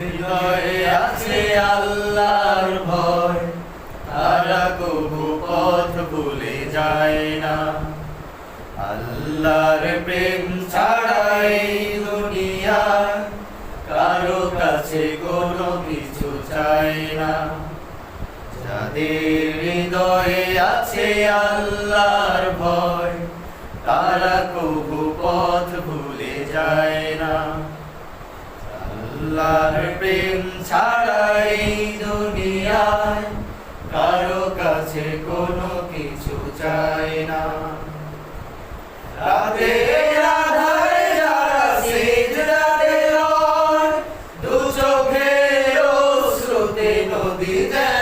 হৃদয়ে আছে আল্লাহর ভয়, তারা কবু পথ ভুলে যায় না। আল্লাহর প্রেম ছাড়াই দুনিয়ায় কারো কাছে কোনো কিছু চাই না। যাদের হৃদয়ে আছে আল্লাহর ভয়, তারা কবু পথ ভুলে যায় না। আল্লাহর প্রেম ছাড়াই দুনিয়ায় কারো কাছে কোনো কিছু চাই না। রাতের আঁধারে যারা সিজদাতে রয়, দু চোখের অশ্রুতে নদী যেন